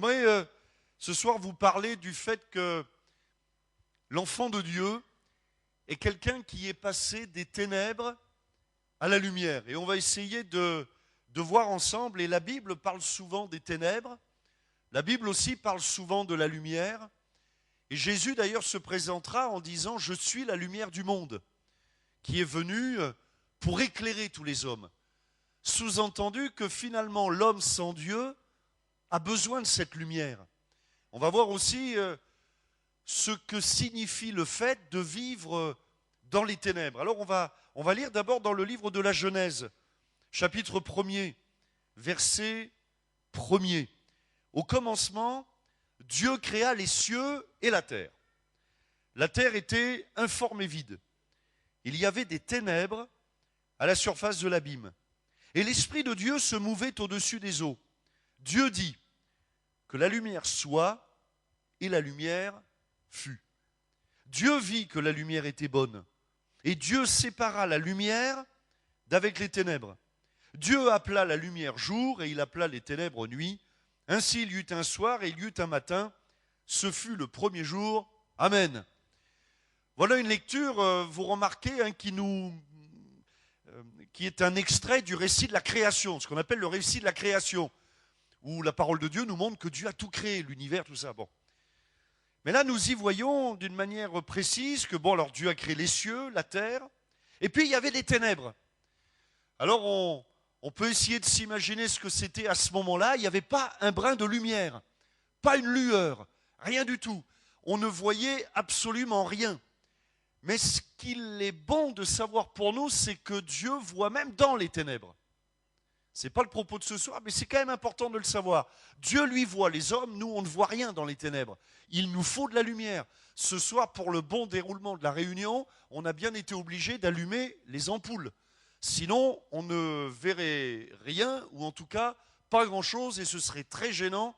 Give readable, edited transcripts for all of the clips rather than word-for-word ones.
J'aimerais ce soir vous parler du fait que l'enfant de Dieu est quelqu'un qui est passé des ténèbres à la lumière. Et on va essayer de voir ensemble, et la Bible parle souvent des ténèbres, la Bible aussi parle souvent de la lumière. Et Jésus d'ailleurs se présentera en disant « Je suis la lumière du monde » qui est venu pour éclairer tous les hommes. Sous-entendu que finalement l'homme sans Dieu a besoin de cette lumière. On va voir aussi ce que signifie le fait de vivre dans les ténèbres. Alors on va lire d'abord dans le livre de la Genèse, chapitre 1er, verset 1er. Au commencement, Dieu créa les cieux et la terre. La terre était informe et vide. Il y avait des ténèbres à la surface de l'abîme. Et l'Esprit de Dieu se mouvait au-dessus des eaux. Dieu dit que la lumière soit, et la lumière fut. Dieu vit que la lumière était bonne. Et Dieu sépara la lumière d'avec les ténèbres. Dieu appela la lumière jour, et il appela les ténèbres nuit. Ainsi il y eut un soir et il y eut un matin. Ce fut le premier jour. Amen. Voilà une lecture, vous remarquez, qui est un extrait du récit de la création, ce qu'on appelle le récit de la création, où la parole de Dieu nous montre que Dieu a tout créé, l'univers, tout ça. Bon. Mais là, nous y voyons d'une manière précise que, alors Dieu a créé les cieux, la terre, et puis il y avait des ténèbres. Alors on peut essayer de s'imaginer ce que c'était à ce moment-là. Il n'y avait pas un brin de lumière, pas une lueur, rien du tout. On ne voyait absolument rien. Mais ce qu'il est bon de savoir pour nous, c'est que Dieu voit même dans les ténèbres. Ce n'est pas le propos de ce soir, mais c'est quand même important de le savoir. Dieu, lui, voit les hommes, nous, on ne voit rien dans les ténèbres. Il nous faut de la lumière. Ce soir, pour le bon déroulement de la réunion, on a bien été obligé d'allumer les ampoules. Sinon, on ne verrait rien, ou en tout cas, pas grand-chose, et ce serait très gênant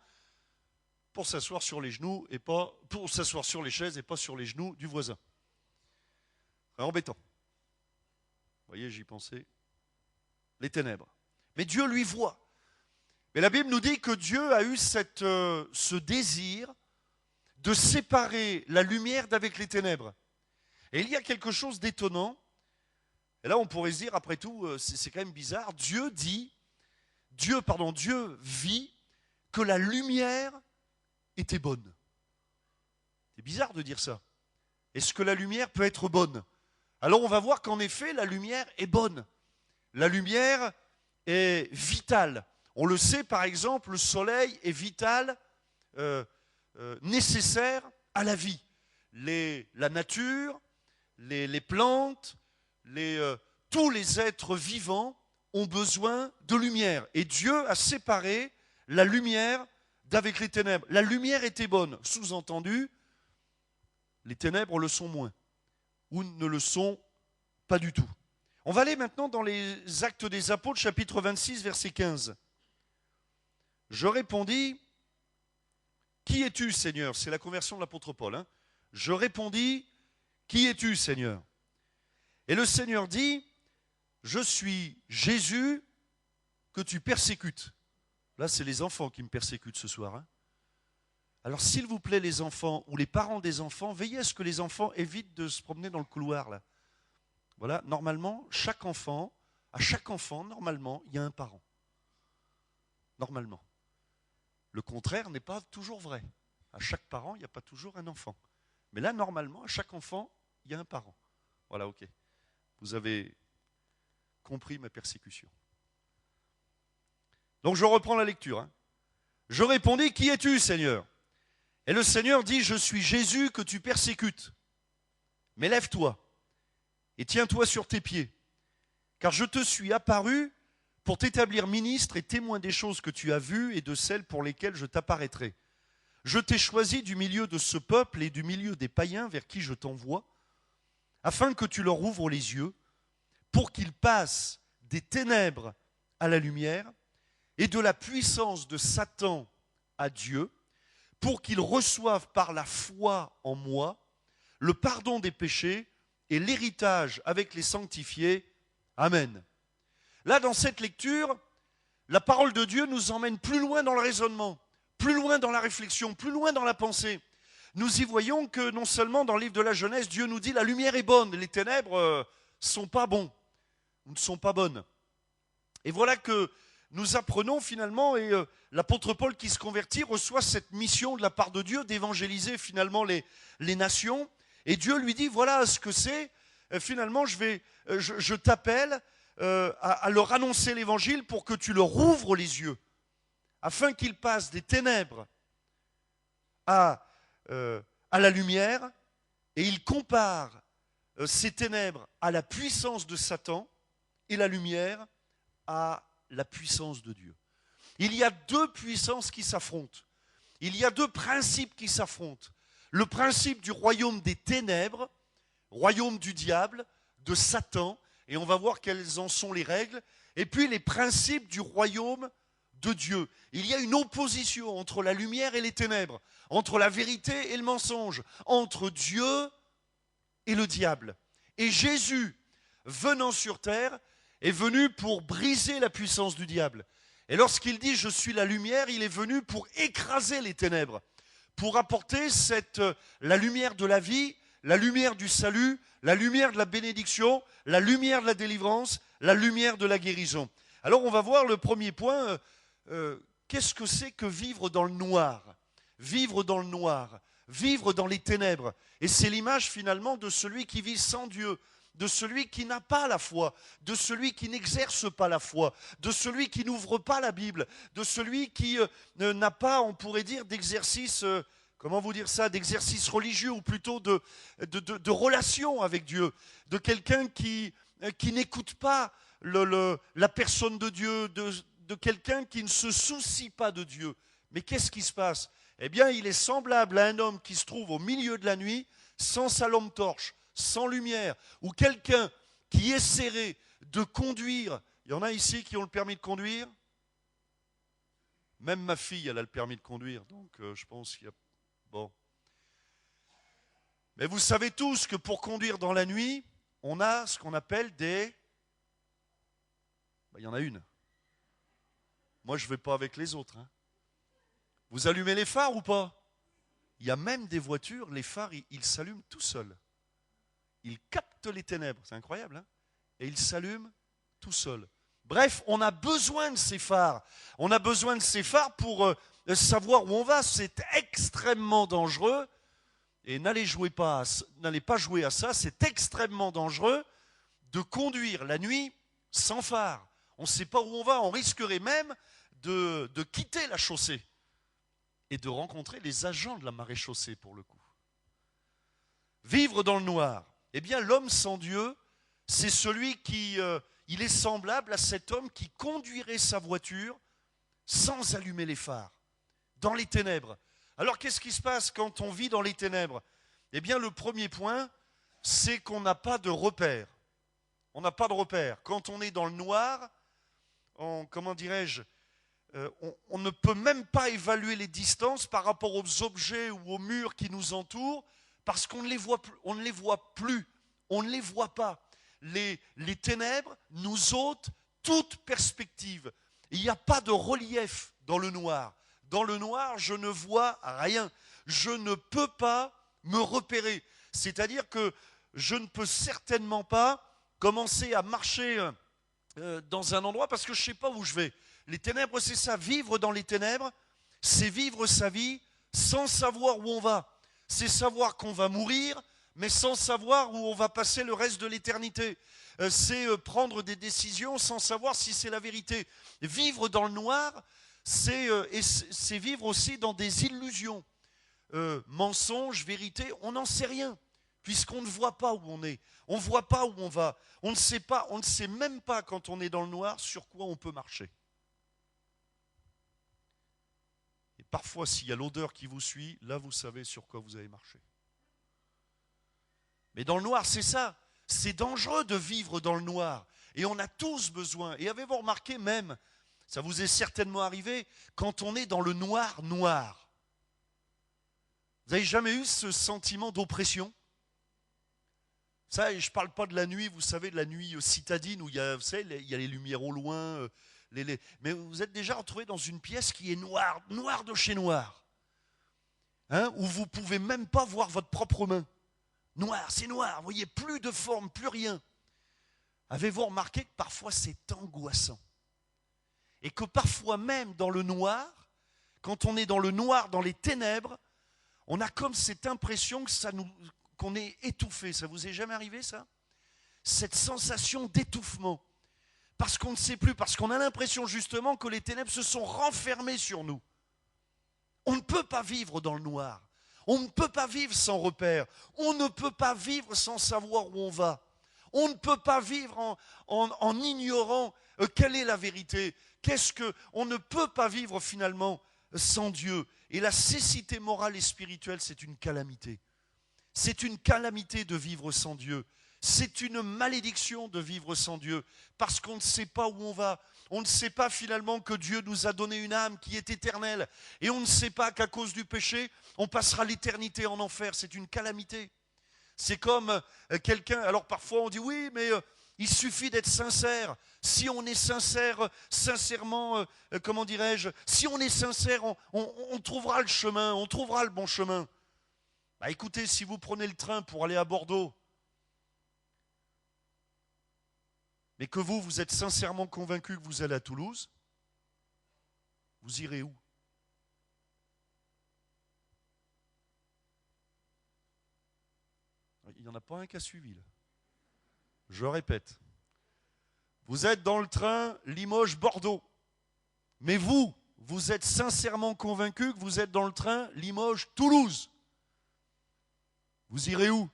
pour s'asseoir sur les genoux, et pas pour s'asseoir sur les chaises et pas sur les genoux du voisin. Embêtant. Vous voyez, j'y pensais. Les ténèbres. Mais Dieu lui voit. Mais la Bible nous dit que Dieu a eu ce désir de séparer la lumière d'avec les ténèbres. Et il y a quelque chose d'étonnant. Et là, on pourrait se dire, après tout, c'est quand même bizarre. Dieu vit que la lumière était bonne. C'est bizarre de dire ça. Est-ce que la lumière peut être bonne ? Alors on va voir qu'en effet, la lumière est bonne. La lumière est vitale. On le sait, par exemple, le soleil est vital, nécessaire à la vie. La nature, les plantes, tous les êtres vivants ont besoin de lumière. Et Dieu a séparé la lumière d'avec les ténèbres. La lumière était bonne. Sous-entendu, les ténèbres le sont moins. Ou ne le sont pas du tout. On va aller maintenant dans les Actes des Apôtres, chapitre 26, verset 15. Je répondis, « Qui es-tu, Seigneur ?» C'est la conversion de l'apôtre Paul. Hein. Je répondis, « Qui es-tu, Seigneur ?» Et le Seigneur dit, « Je suis Jésus que tu persécutes. » Là, c'est les enfants qui me persécutent ce soir. Hein. Alors, s'il vous plaît, les enfants ou les parents des enfants, veillez à ce que les enfants évitent de se promener dans le couloir. Là. Voilà, normalement, à chaque enfant, normalement, il y a un parent. Normalement. Le contraire n'est pas toujours vrai. À chaque parent, il n'y a pas toujours un enfant. Mais là, normalement, à chaque enfant, il y a un parent. Voilà, ok. Vous avez compris ma persécution. Donc, je reprends la lecture. Hein. Je répondis, « Qui es-tu, Seigneur ?» Et le Seigneur dit, « Je suis Jésus que tu persécutes. Mais lève-toi et tiens-toi sur tes pieds, car je te suis apparu pour t'établir ministre et témoin des choses que tu as vues et de celles pour lesquelles je t'apparaîtrai. Je t'ai choisi du milieu de ce peuple et du milieu des païens vers qui je t'envoie, afin que tu leur ouvres les yeux, pour qu'ils passent des ténèbres à la lumière et de la puissance de Satan à Dieu, pour qu'ils reçoivent par la foi en moi le pardon des péchés et l'héritage avec les sanctifiés. Amen. » Là, dans cette lecture, la parole de Dieu nous emmène plus loin dans le raisonnement. plus loin dans la réflexion, plus loin dans la pensée, nous y voyons que non seulement dans le livre de la Genèse, Dieu nous dit la lumière est bonne, les ténèbres sont pas bons, ne sont pas bonnes. Et voilà que nous apprenons finalement, et l'apôtre Paul qui se convertit reçoit cette mission de la part de Dieu d'évangéliser finalement les nations. Et Dieu lui dit, voilà ce que c'est, finalement je t'appelle à leur annoncer l'évangile pour que tu leur ouvres les yeux, afin qu'ils passent des ténèbres à la lumière, et il compare ces ténèbres à la puissance de Satan et la lumière à la puissance de Dieu. Il y a deux puissances qui s'affrontent. Il y a deux principes qui s'affrontent. Le principe du royaume des ténèbres, royaume du diable, de Satan, et on va voir quelles en sont les règles, et puis les principes du royaume de Dieu. Il y a une opposition entre la lumière et les ténèbres, entre la vérité et le mensonge, entre Dieu et le diable. Et Jésus, venant sur terre, est venu pour briser la puissance du diable. Et lorsqu'il dit « je suis la lumière », il est venu pour écraser les ténèbres, pour apporter la lumière de la vie, la lumière du salut, la lumière de la bénédiction, la lumière de la délivrance, la lumière de la guérison. Alors on va voir le premier point, qu'est-ce que c'est que vivre dans le noir ? Vivre dans le noir, vivre dans les ténèbres. Et c'est l'image finalement de celui qui vit sans Dieu, de celui qui n'a pas la foi, de celui qui n'exerce pas la foi, de celui qui n'ouvre pas la Bible, de celui qui n'a pas, on pourrait dire, d'exercice, comment vous dire ça, d'exercice religieux, ou plutôt de relation avec Dieu, de quelqu'un qui n'écoute pas la personne de Dieu, de quelqu'un qui ne se soucie pas de Dieu. Mais qu'est-ce qui se passe ? Eh bien, il est semblable à un homme qui se trouve au milieu de la nuit, sans sa lampe torche, sans lumière, ou quelqu'un qui essaierait de conduire. Il y en a ici qui ont le permis de conduire. Même ma fille, elle a le permis de conduire, donc je pense qu'il y a... Bon. Mais vous savez tous que pour conduire dans la nuit, on a ce qu'on appelle des... il y en a une. Moi, je ne vais pas avec les autres. Hein. Vous allumez les phares ou pas ? Il y a même des voitures, les phares, ils s'allument tout seuls. Ils captent les ténèbres, c'est incroyable, hein ? Et ils s'allument tout seuls. Bref, on a besoin de ces phares. On a besoin de ces phares pour savoir où on va. C'est extrêmement dangereux. Et n'allez pas jouer à ça. C'est extrêmement dangereux de conduire la nuit sans phare. On ne sait pas où on va. On risquerait même de quitter la chaussée et de rencontrer les agents de la maréchaussée pour le coup. Vivre dans le noir. Eh bien, l'homme sans Dieu, c'est celui qui... il est semblable à cet homme qui conduirait sa voiture sans allumer les phares, dans les ténèbres. Alors, qu'est-ce qui se passe quand on vit dans les ténèbres ? Eh bien, le premier point, c'est qu'on n'a pas de repère. On n'a pas de repère. Quand on est dans le noir, comment dirais-je, on ne peut même pas évaluer les distances par rapport aux objets ou aux murs qui nous entourent, parce qu'on ne les voit plus, on ne les voit plus, on ne les voit pas. Les ténèbres nous ôtent toute perspective. Il n'y a pas de relief dans le noir. Dans le noir, je ne vois rien. Je ne peux pas me repérer. C'est-à-dire que je ne peux certainement pas commencer à marcher dans un endroit parce que je ne sais pas où je vais. Les ténèbres, c'est ça. Vivre dans les ténèbres, c'est vivre sa vie sans savoir où on va. C'est savoir qu'on va mourir, mais sans savoir où on va passer le reste de l'éternité. C'est prendre des décisions sans savoir si c'est la vérité. Vivre dans le noir, c'est vivre aussi dans des illusions. Mensonges, vérité, on n'en sait rien, puisqu'on ne voit pas où on est. On ne voit pas où on va. On ne sait même pas quand on est dans le noir sur quoi on peut marcher. Et parfois, s'il y a l'odeur qui vous suit, là vous savez sur quoi vous avez marché. Mais dans le noir, c'est ça. C'est dangereux de vivre dans le noir. Et on a tous besoin. Et avez-vous remarqué même, ça vous est certainement arrivé, quand on est dans le noir, noir. Vous n'avez jamais eu ce sentiment d'oppression ? Ça, je ne parle pas de la nuit, vous savez, de la nuit citadine, où il y a, vous savez, il y a les lumières au loin, Mais vous êtes déjà retrouvé dans une pièce qui est noire, noire de chez noir, hein, où vous ne pouvez même pas voir votre propre main. Noir, c'est noir, vous voyez, plus de forme, plus rien. Avez-vous remarqué que parfois c'est angoissant? Et que parfois même dans le noir, quand on est dans le noir, dans les ténèbres, on a comme cette impression qu'on est étouffé. Ça vous est jamais arrivé ça? Cette sensation d'étouffement. Parce qu'on ne sait plus, parce qu'on a l'impression justement que les ténèbres se sont renfermées sur nous. On ne peut pas vivre dans le noir. On ne peut pas vivre sans repère. On ne peut pas vivre sans savoir où on va. On ne peut pas vivre en ignorant quelle est la vérité. On ne peut pas vivre finalement sans Dieu. Et la cécité morale et spirituelle, c'est une calamité. C'est une calamité de vivre sans Dieu. C'est une malédiction de vivre sans Dieu, parce qu'on ne sait pas où on va. On ne sait pas finalement que Dieu nous a donné une âme qui est éternelle. Et on ne sait pas qu'à cause du péché, on passera l'éternité en enfer. C'est une calamité. C'est comme quelqu'un, alors parfois on dit oui, mais il suffit d'être sincère. Si on est sincère, sincèrement, comment dirais-je, si on est sincère, on trouvera le chemin, on trouvera le bon chemin. Bah écoutez, si vous prenez le train pour aller à Bordeaux, mais que vous êtes sincèrement convaincu que vous allez à Toulouse, vous irez où? Il n'y en a pas un qui a suivi là. Je répète. Vous êtes dans le train Limoges-Bordeaux. Mais vous êtes sincèrement convaincu que vous êtes dans le train Limoges-Toulouse. Vous irez où?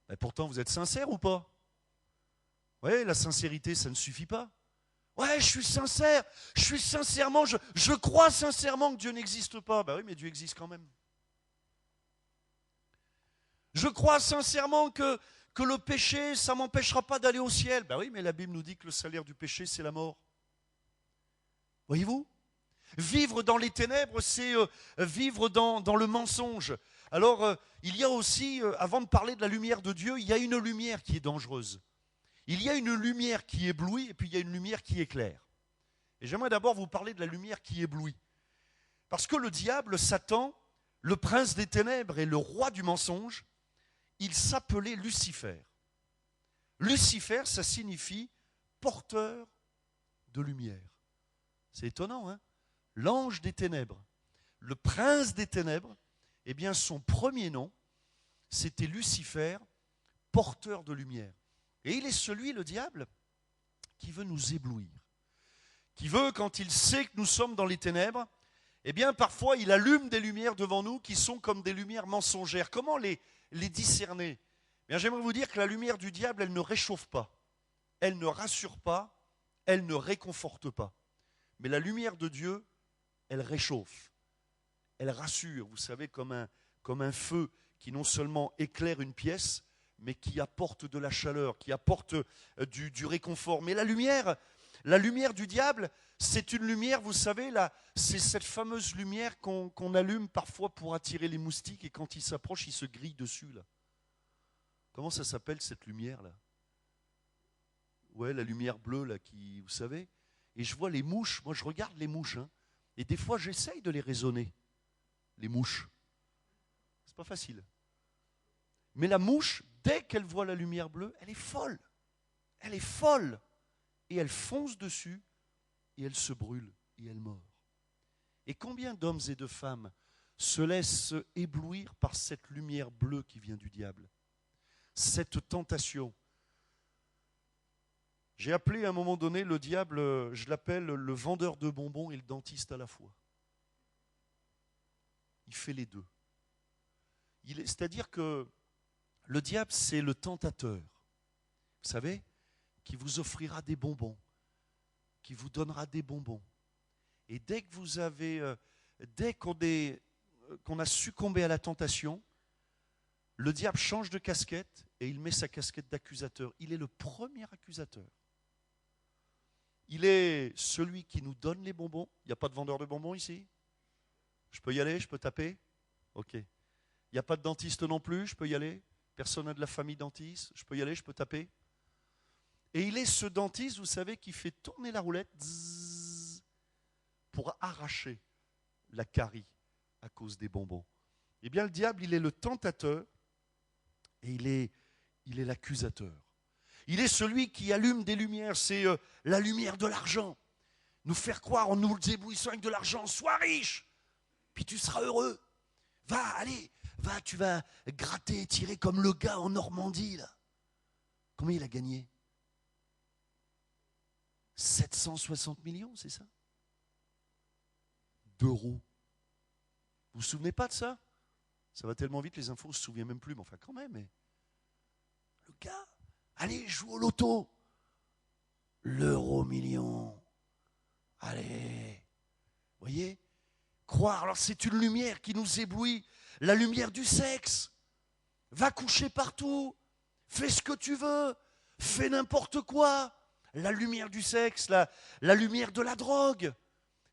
Et pourtant, vous êtes sincère ou pas? Oui, la sincérité, ça ne suffit pas. Ouais, je suis sincère, je crois sincèrement que Dieu n'existe pas. Ben oui, mais Dieu existe quand même. Je crois sincèrement que le péché, ça ne m'empêchera pas d'aller au ciel. Ben oui, mais la Bible nous dit que le salaire du péché, c'est la mort. Voyez-vous? Vivre dans les ténèbres, c'est vivre dans le mensonge. Alors, il y a aussi, avant de parler de la lumière de Dieu, il y a une lumière qui est dangereuse. Il y a une lumière qui éblouit et puis il y a une lumière qui éclaire. Et j'aimerais d'abord vous parler de la lumière qui éblouit. Parce que le diable, Satan, le prince des ténèbres et le roi du mensonge, il s'appelait Lucifer. Lucifer, ça signifie porteur de lumière. C'est étonnant, hein? L'ange des ténèbres, le prince des ténèbres, eh bien son premier nom, c'était Lucifer, porteur de lumière. Et il est celui, le diable, qui veut nous éblouir. Qui veut, quand il sait que nous sommes dans les ténèbres, eh bien parfois il allume des lumières devant nous qui sont comme des lumières mensongères. Comment les discerner? Eh bien, j'aimerais vous dire que la lumière du diable, elle ne réchauffe pas, elle ne rassure pas, elle ne réconforte pas. Mais la lumière de Dieu, elle réchauffe, elle rassure, vous savez, comme un feu qui non seulement éclaire une pièce, mais qui apporte de la chaleur, qui apporte du réconfort. Mais la lumière du diable, c'est une lumière, vous savez, c'est cette fameuse lumière qu'on allume parfois pour attirer les moustiques, et quand ils s'approchent, ils se grillent dessus, là. Comment ça s'appelle cette lumière-là? Ouais, la lumière bleue, là, qui, vous savez. Et je vois les mouches, moi je regarde les mouches, hein, et des fois j'essaye de les raisonner, les mouches. C'est pas facile. Mais la mouche, dès qu'elle voit la lumière bleue, elle est folle. Elle est folle. Et elle fonce dessus, et elle se brûle, et elle mord. Et combien d'hommes et de femmes se laissent éblouir par cette lumière bleue qui vient du diable? Cette tentation. J'ai appelé à un moment donné le diable, je l'appelle le vendeur de bonbons et le dentiste à la fois. Il fait les deux. C'est-à-dire que le diable, c'est le tentateur, vous savez, qui vous offrira des bonbons, qui vous donnera des bonbons. Et dès que vous avez, dès qu'on a succombé à la tentation, le diable change de casquette et il met sa casquette d'accusateur. Il est le premier accusateur. Il est celui qui nous donne les bonbons. Il n'y a pas de vendeur de bonbons ici? Je peux y aller? Je peux taper? Ok. Il n'y a pas de dentiste non plus? Je peux y aller? Personne n'a de la famille dentiste? Je peux y aller? Je peux taper? Et il est ce dentiste, vous savez, qui fait tourner la roulette zzz, pour arracher la carie à cause des bonbons. Eh bien, le diable, il est le tentateur et il est l'accusateur. Il est celui qui allume des lumières, c'est la lumière de l'argent. Nous faire croire en nous éblouissant avec de l'argent, sois riche, puis tu seras heureux. Va, allez, va, tu vas gratter, tirer comme le gars en Normandie, là. Combien il a gagné? 760 millions, c'est ça? D'euros. Vous vous souvenez pas de ça? Ça va tellement vite, les infos, on ne se souvient même plus, mais enfin quand même. Mais... Le gars, allez, joue au loto. L'euro million. Allez. Vous voyez? Croire, alors c'est une lumière qui nous éblouit. La lumière du sexe. Va coucher partout. Fais ce que tu veux. Fais n'importe quoi. La lumière du sexe, la lumière de la drogue.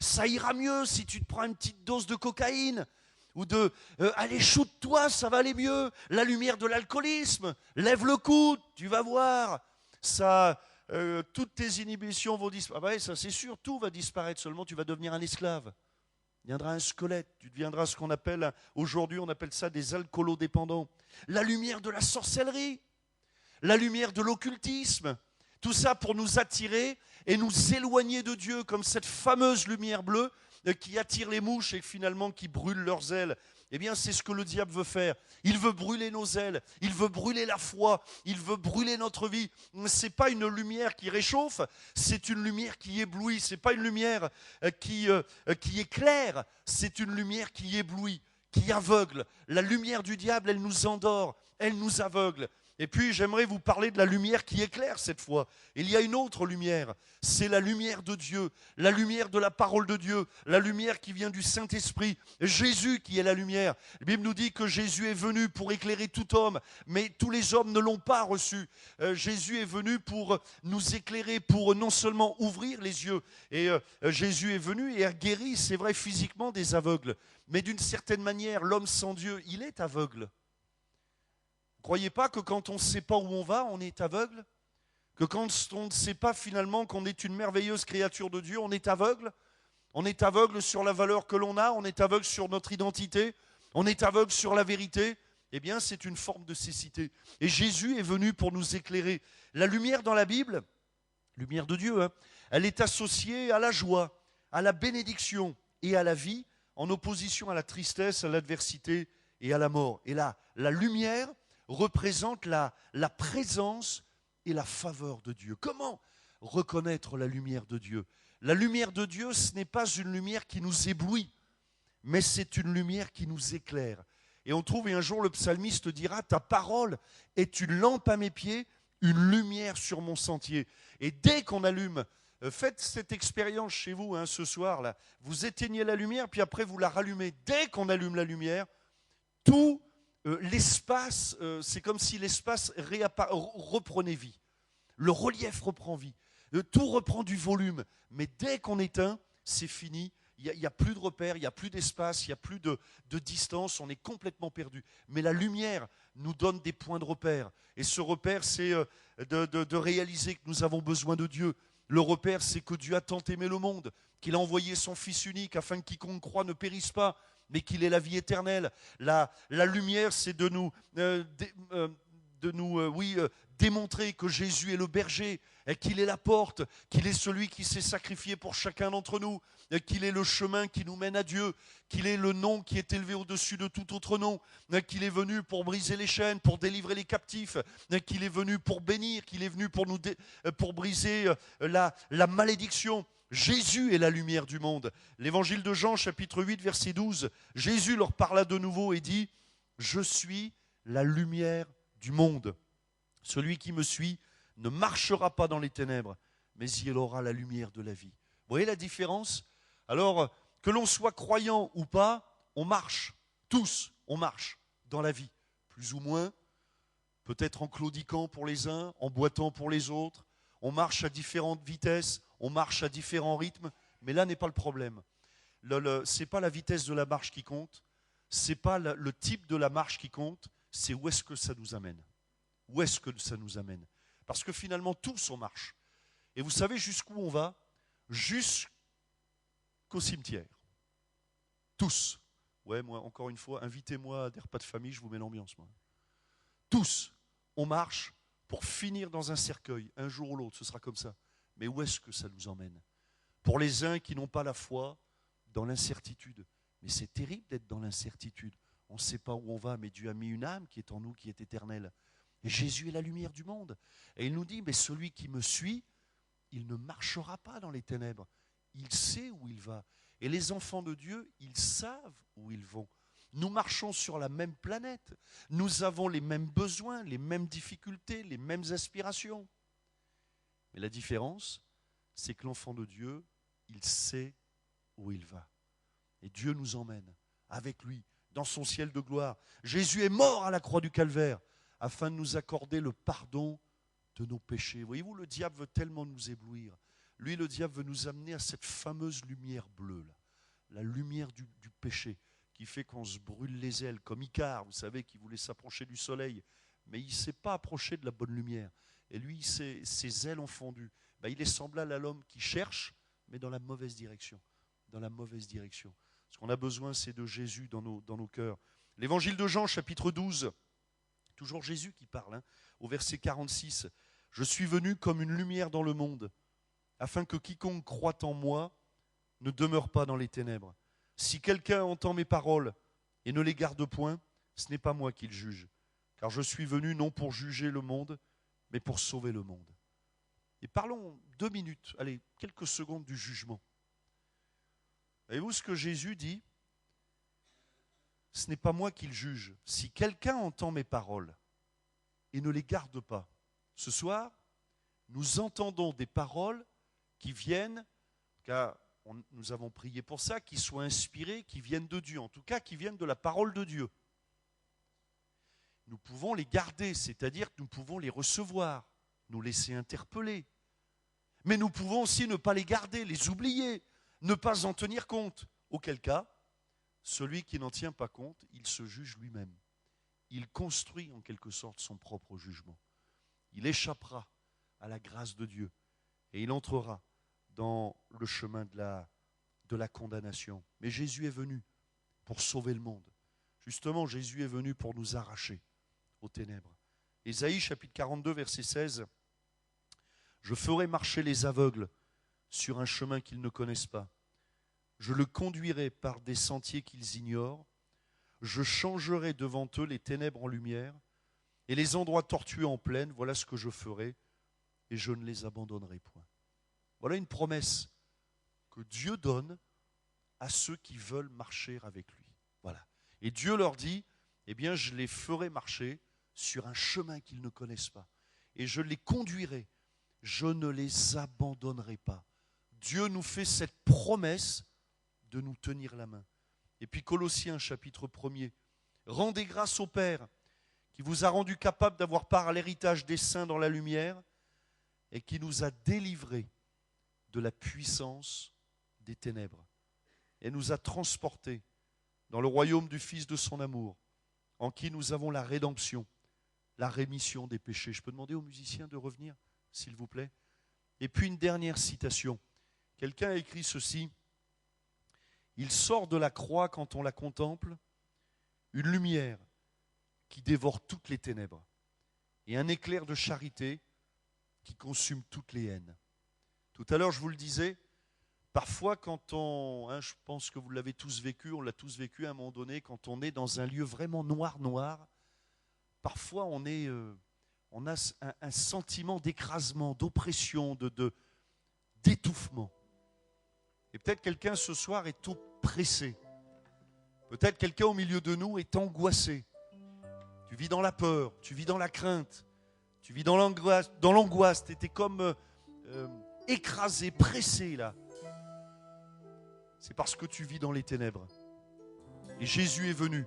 Ça ira mieux si tu te prends une petite dose de cocaïne. Ou de, allez, shoot-toi, ça va aller mieux. La lumière de l'alcoolisme, lève le coude, tu vas voir. Ça, toutes tes inhibitions vont disparaître. Ah ouais, ça c'est sûr, tout va disparaître, seulement tu vas devenir un esclave. Tu deviendras un squelette, tu deviendras ce qu'on appelle, aujourd'hui on appelle ça des alcoolodépendants. La lumière de la sorcellerie, la lumière de l'occultisme, tout ça pour nous attirer et nous éloigner de Dieu, comme cette fameuse lumière bleue qui attire les mouches et finalement qui brûle leurs ailes. Eh bien, c'est ce que le diable veut faire. Il veut brûler nos ailes, il veut brûler la foi, il veut brûler notre vie. Ce n'est pas une lumière qui réchauffe, c'est une lumière qui éblouit. Ce n'est pas une lumière qui éclaire, c'est une lumière qui éblouit, qui aveugle. La lumière du diable, elle nous endort, elle nous aveugle. Et puis j'aimerais vous parler de la lumière qui éclaire cette fois. Il y a une autre lumière, c'est la lumière de Dieu, la lumière de la parole de Dieu, la lumière qui vient du Saint-Esprit. Jésus qui est la lumière. La Bible nous dit que Jésus est venu pour éclairer tout homme, mais tous les hommes ne l'ont pas reçu. Jésus est venu pour nous éclairer, pour non seulement ouvrir les yeux. Et Jésus est venu et a guéri, c'est vrai, physiquement des aveugles. Mais d'une certaine manière, l'homme sans Dieu, il est aveugle. Croyez pas que quand on ne sait pas où on va, on est aveugle? Que quand on ne sait pas finalement qu'on est une merveilleuse créature de Dieu, on est aveugle? On est aveugle sur la valeur que l'on a, on est aveugle sur notre identité, on est aveugle sur la vérité. Eh bien, c'est une forme de cécité. Et Jésus est venu pour nous éclairer. La lumière dans la Bible, lumière de Dieu, elle est associée à la joie, à la bénédiction et à la vie, en opposition à la tristesse, à l'adversité et à la mort. Et là, la lumière représente la présence et la faveur de Dieu. Comment reconnaître la lumière de Dieu? La lumière de Dieu, ce n'est pas une lumière qui nous éblouit, mais c'est une lumière qui nous éclaire. Et on trouve, et un jour le psalmiste dira, ta parole est une lampe à mes pieds, une lumière sur mon sentier. Et dès qu'on allume, faites cette expérience chez vous ce soir, là, vous éteignez la lumière, puis après vous la rallumez. Dès qu'on allume la lumière, tout l'espace, c'est comme si l'espace reprenait vie. Le relief reprend vie. Tout reprend du volume. Mais dès qu'on éteint, c'est fini. Il n'y a plus de repères, il n'y a plus d'espace, il n'y a plus de distance. On est complètement perdu. Mais la lumière nous donne des points de repère. Et ce repère, c'est de réaliser que nous avons besoin de Dieu. Le repère, c'est que Dieu a tant aimé le monde, qu'il a envoyé son Fils unique afin que quiconque croit ne périsse pas, mais qu'il ait la vie éternelle. La lumière, c'est de nous, démontrer que Jésus est le berger, et qu'il est la porte, qu'il est celui qui s'est sacrifié pour chacun d'entre nous, et qu'il est le chemin qui nous mène à Dieu, qu'il est le nom qui est élevé au-dessus de tout autre nom, qu'il est venu pour briser les chaînes, pour délivrer les captifs, qu'il est venu pour bénir, qu'il est venu pour briser la malédiction. Jésus est la lumière du monde. L'évangile de Jean, chapitre 8, verset 12, Jésus leur parla de nouveau et dit « Je suis la lumière du monde. Celui qui me suit ne marchera pas dans les ténèbres, mais il aura la lumière de la vie. » Vous voyez la différence? Alors, que l'on soit croyant ou pas, on marche. Tous, on marche dans la vie. Plus ou moins, peut-être en claudiquant pour les uns, en boitant pour les autres. On marche à différentes vitesses, on marche à différents rythmes, mais là n'est pas le problème. Ce n'est pas la vitesse de la marche qui compte, ce n'est pas le type de la marche qui compte, c'est où est-ce que ça nous amène. Où est-ce que ça nous amène? Parce que finalement, tous, on marche. Et vous savez jusqu'où on va? Jusqu'au cimetière. Tous. Ouais, moi, encore une fois, invitez-moi à des repas de famille, je vous mets l'ambiance, moi. Tous, on marche pour finir dans un cercueil. Un jour ou l'autre, ce sera comme ça. Mais où est-ce que ça nous emmène? Pour les uns qui n'ont pas la foi, dans l'incertitude. Mais c'est terrible d'être dans l'incertitude. On ne sait pas où on va, mais Dieu a mis une âme qui est en nous, qui est éternelle. Et Jésus est la lumière du monde. Et il nous dit, mais celui qui me suit, il ne marchera pas dans les ténèbres. Il sait où il va. Et les enfants de Dieu, ils savent où ils vont. Nous marchons sur la même planète. Nous avons les mêmes besoins, les mêmes difficultés, les mêmes aspirations. Mais la différence, c'est que l'enfant de Dieu, il sait où il va. Et Dieu nous emmène avec lui dans son ciel de gloire. Jésus est mort à la croix du Calvaire afin de nous accorder le pardon de nos péchés. Voyez-vous, le diable veut tellement nous éblouir. Lui, le diable veut nous amener à cette fameuse lumière bleue, là, la lumière du péché, qui fait qu'on se brûle les ailes, comme Icare, vous savez, qui voulait s'approcher du soleil, mais il ne s'est pas approché de la bonne lumière. Et lui, ses ailes ont fondu. Ben, il est semblable à l'homme qui cherche, mais dans la mauvaise direction. Dans la mauvaise direction. Ce qu'on a besoin, c'est de Jésus dans nos cœurs. L'évangile de Jean, chapitre 12, toujours Jésus qui parle, au verset 46. « Je suis venu comme une lumière dans le monde, afin que quiconque croit en moi ne demeure pas dans les ténèbres. Si quelqu'un entend mes paroles et ne les garde point, ce n'est pas moi qui le juge, car je suis venu non pour juger le monde, mais pour sauver le monde. » Et parlons 2 minutes, allez, quelques secondes du jugement. Voyez-vous ce que Jésus dit? Ce n'est pas moi qui le juge. Si quelqu'un entend mes paroles et ne les garde pas, ce soir, nous entendons des paroles qui viennent, car nous avons prié pour ça, qui soient inspirées, qui viennent de Dieu, en tout cas qui viennent de la parole de Dieu. Nous pouvons les garder, c'est-à-dire que nous pouvons les recevoir, nous laisser interpeller. Mais nous pouvons aussi ne pas les garder, les oublier, ne pas en tenir compte. Auquel cas, celui qui n'en tient pas compte, il se juge lui-même. Il construit en quelque sorte son propre jugement. Il échappera à la grâce de Dieu et il entrera dans le chemin de la condamnation. Mais Jésus est venu pour sauver le monde. Justement, Jésus est venu pour nous arracher aux ténèbres. Ésaïe chapitre 42, verset 16. « Je ferai marcher les aveugles sur un chemin qu'ils ne connaissent pas. Je le conduirai par des sentiers qu'ils ignorent. Je changerai devant eux les ténèbres en lumière et les endroits tortueux en plaine. Voilà ce que je ferai et je ne les abandonnerai point. » Voilà une promesse que Dieu donne à ceux qui veulent marcher avec lui. Voilà. Et Dieu leur dit, eh bien, je les ferai marcher sur un chemin qu'ils ne connaissent pas. Et je les conduirai. Je ne les abandonnerai pas. Dieu nous fait cette promesse de nous tenir la main. Et puis Colossiens chapitre 1er. Rendez grâce au Père qui vous a rendu capable d'avoir part à l'héritage des saints dans la lumière et qui nous a délivrés de la puissance des ténèbres et nous a transportés dans le royaume du Fils de son amour, en qui nous avons la rédemption, la rémission des péchés. Je peux demander aux musiciens de revenir, s'il vous plaît. Et puis une dernière citation. Quelqu'un a écrit ceci. « Il sort de la croix quand on la contemple, une lumière qui dévore toutes les ténèbres et un éclair de charité qui consume toutes les haines. » Tout à l'heure, je vous le disais, parfois quand je pense que vous l'avez tous vécu, on l'a tous vécu à un moment donné, quand on est dans un lieu vraiment noir, parfois on a un sentiment d'écrasement, d'oppression, d'étouffement. Et peut-être quelqu'un ce soir est oppressé. Peut-être quelqu'un au milieu de nous est angoissé. Tu vis dans la peur, tu vis dans la crainte, tu vis dans l'angoisse, tu étais comme écrasé, pressé là. C'est parce que tu vis dans les ténèbres. Et Jésus est venu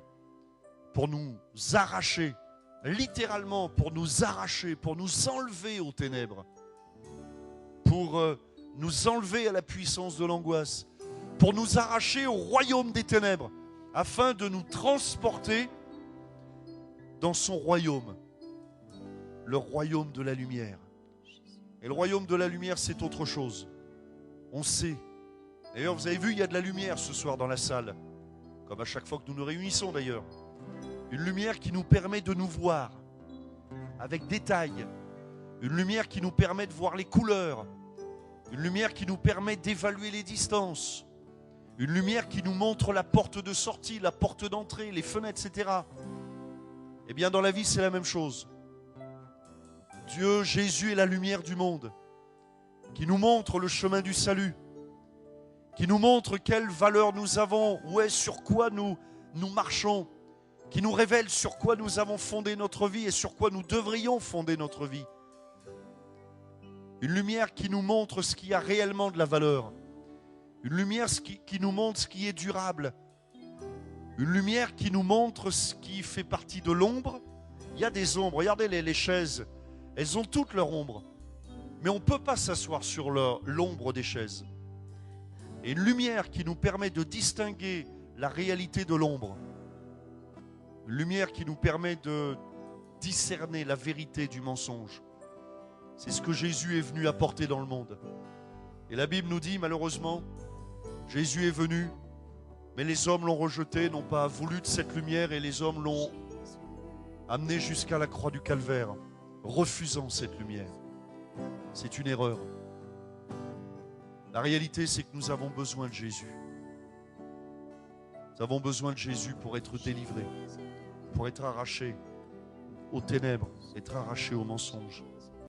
pour nous arracher, littéralement pour nous arracher, pour nous enlever aux ténèbres, pour nous enlever à la puissance de l'angoisse, pour nous arracher au royaume des ténèbres, afin de nous transporter dans son royaume, le royaume de la lumière. Et le royaume de la lumière, c'est autre chose. On sait. D'ailleurs, vous avez vu, il y a de la lumière ce soir dans la salle. Comme à chaque fois que nous nous réunissons d'ailleurs. Une lumière qui nous permet de nous voir avec détail. Une lumière qui nous permet de voir les couleurs. Une lumière qui nous permet d'évaluer les distances. Une lumière qui nous montre la porte de sortie, la porte d'entrée, les fenêtres, etc. Eh bien, dans la vie, c'est la même chose. Dieu, Jésus est la lumière du monde, qui nous montre le chemin du salut, qui nous montre quelles valeurs nous avons, où est, sur quoi nous marchons, qui nous révèle sur quoi nous avons fondé notre vie et sur quoi nous devrions fonder notre vie. Une lumière qui nous montre ce qui a réellement de la valeur. Une lumière qui nous montre ce qui est durable. Une lumière qui nous montre ce qui fait partie de l'ombre. Il y a des ombres. Regardez les chaises. Elles ont toutes leur ombre. Mais on ne peut pas s'asseoir sur l'ombre des chaises. Et une lumière qui nous permet de distinguer la réalité de l'ombre. Une lumière qui nous permet de discerner la vérité du mensonge. C'est ce que Jésus est venu apporter dans le monde. Et la Bible nous dit, malheureusement, Jésus est venu, mais les hommes l'ont rejeté, n'ont pas voulu de cette lumière et les hommes l'ont amené jusqu'à la croix du Calvaire, refusant cette lumière. C'est une erreur. La réalité, c'est que nous avons besoin de Jésus. Nous avons besoin de Jésus pour être délivrés, pour être arrachés aux ténèbres, être arrachés aux mensonges.